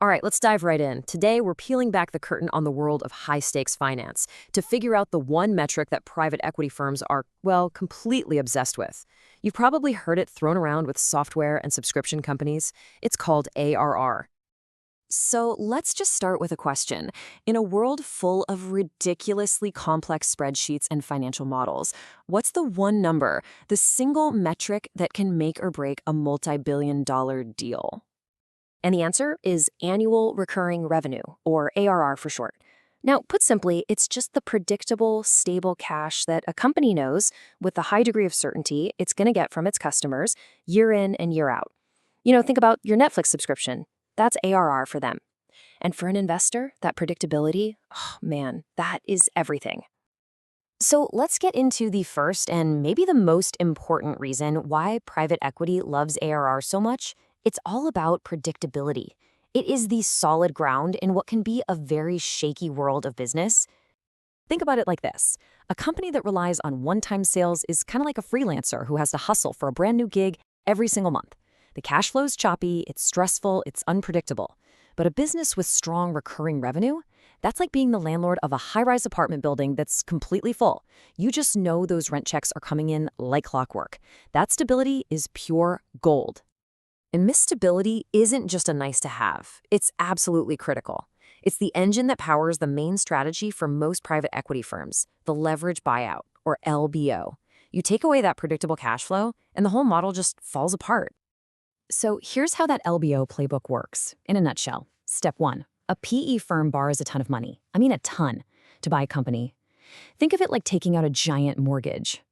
All right, let's dive right in. Today, we're peeling back the curtain on the world of high-stakes finance to figure out the one metric that private equity firms are, well, completely obsessed with. You've probably heard it thrown around with software and subscription companies. It's called ARR. So let's just start with a question. In a world full of ridiculously complex spreadsheets and financial models, what's the one number, the single metric that can make or break a multi-billion-dollar deal? And the answer is annual recurring revenue, or ARR for short. Now, put simply, it's just the predictable, stable cash that a company knows with a high degree of certainty it's going to get from its customers year in and year out. Think about your Netflix subscription. That's ARR for them. And for an investor, that predictability, oh man, that is everything. So let's get into the first and maybe the most important reason why private equity loves ARR so much. It's all about predictability. It is the solid ground in what can be a very shaky world of business. Think about it like this. A company that relies on one-time sales is kind of like a freelancer who has to hustle for a brand new gig every single month. The cash flow's choppy, it's stressful, it's unpredictable. But a business with strong recurring revenue, that's like being the landlord of a high-rise apartment building that's completely full. You just know those rent checks are coming in like clockwork. That stability is pure gold. And this stability isn't just a nice to have, it's absolutely critical. It's the engine that powers the main strategy for most private equity firms, the leveraged buyout, or LBO. You take away that predictable cash flow, and the whole model just falls apart. So here's how that LBO playbook works, in a nutshell. Step 1. A PE firm borrows a ton of money, a ton, to buy a company. Think of it like taking out a giant mortgage.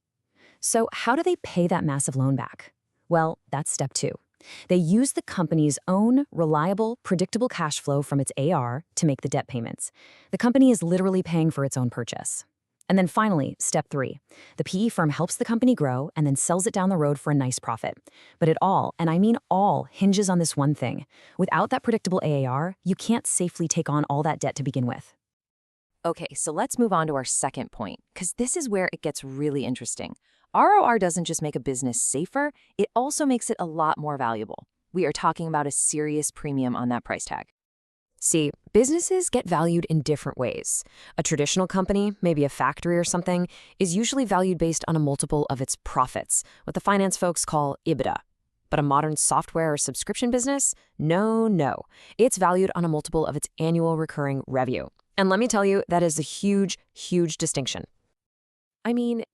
So how do they pay that massive loan back? Well, that's step 2. They use the company's own reliable, predictable cash flow from its AR to make the debt payments. The company is literally paying for its own purchase. And then finally, step 3. The PE firm helps the company grow and then sells it down the road for a nice profit. But it all, and I mean all, hinges on this one thing. Without that predictable AAR, you can't safely take on all that debt to begin with. Okay, so let's move on to our second point, because this is where it gets really interesting. ROR doesn't just make a business safer, it also makes it a lot more valuable. We are talking about a serious premium on that price tag. See, businesses get valued in different ways. A traditional company, maybe a factory or something, is usually valued based on a multiple of its profits, what the finance folks call EBITDA. But a modern software or subscription business? No. It's valued on a multiple of its annual recurring revenue. And let me tell you, that is a huge, huge distinction.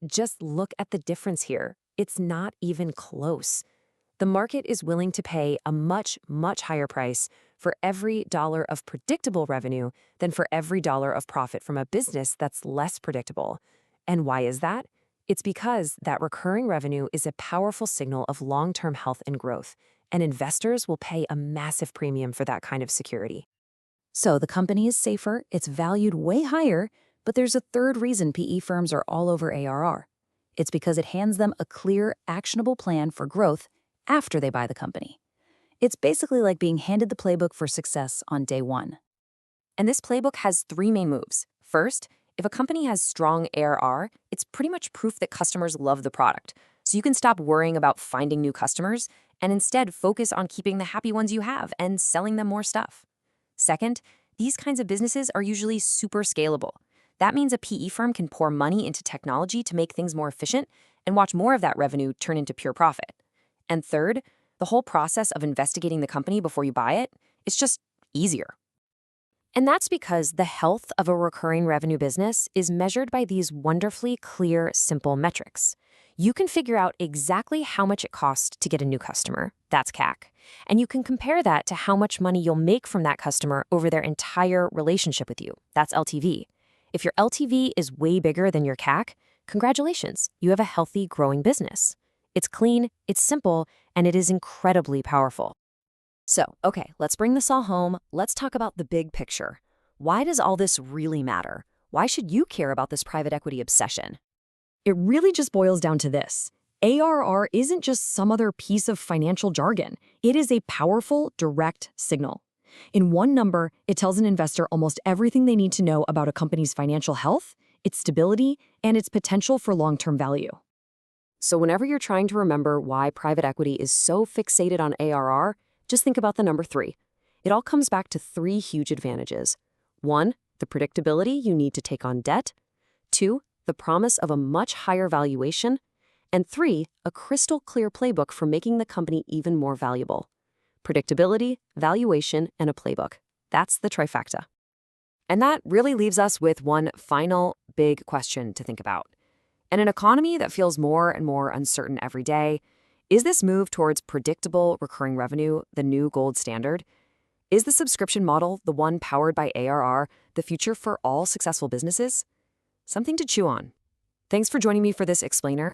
Just look at the difference here. It's not even close. The market is willing to pay a much, much higher price for every dollar of predictable revenue than for every dollar of profit from a business that's less predictable. And why is that? It's because that recurring revenue is a powerful signal of long-term health and growth, and investors will pay a massive premium for that kind of security. So the company is safer, it's valued way higher, but there's a third reason PE firms are all over ARR. It's because it hands them a clear, actionable plan for growth after they buy the company. It's basically like being handed the playbook for success on day one. And this playbook has 3 main moves. First, if a company has strong ARR, it's pretty much proof that customers love the product. So you can stop worrying about finding new customers and instead focus on keeping the happy ones you have and selling them more stuff. Second, these kinds of businesses are usually super scalable. That means a PE firm can pour money into technology to make things more efficient and watch more of that revenue turn into pure profit. And third, the whole process of investigating the company before you buy it is just easier. And that's because the health of a recurring revenue business is measured by these wonderfully clear, simple metrics. You can figure out exactly how much it costs to get a new customer. That's CAC. And you can compare that to how much money you'll make from that customer over their entire relationship with you. That's LTV. If your LTV is way bigger than your CAC, congratulations, you have a healthy, growing business. It's clean, it's simple, and it is incredibly powerful. So, okay, let's bring this all home. Let's talk about the big picture. Why does all this really matter? Why should you care about this private equity obsession? It really just boils down to this. ARR isn't just some other piece of financial jargon. It is a powerful, direct signal. In one number, it tells an investor almost everything they need to know about a company's financial health, its stability, and its potential for long-term value. So whenever you're trying to remember why private equity is so fixated on ARR, just think about the number 3. It all comes back to three huge advantages. 1, the predictability you need to take on debt. 2, the promise of a much higher valuation. And 3, a crystal clear playbook for making the company even more valuable. Predictability, valuation, and a playbook. That's the trifecta. And that really leaves us with one final big question to think about. In an economy that feels more and more uncertain every day, is this move towards predictable recurring revenue the new gold standard? Is the subscription model, the one powered by ARR, the future for all successful businesses? Something to chew on. Thanks for joining me for this explainer.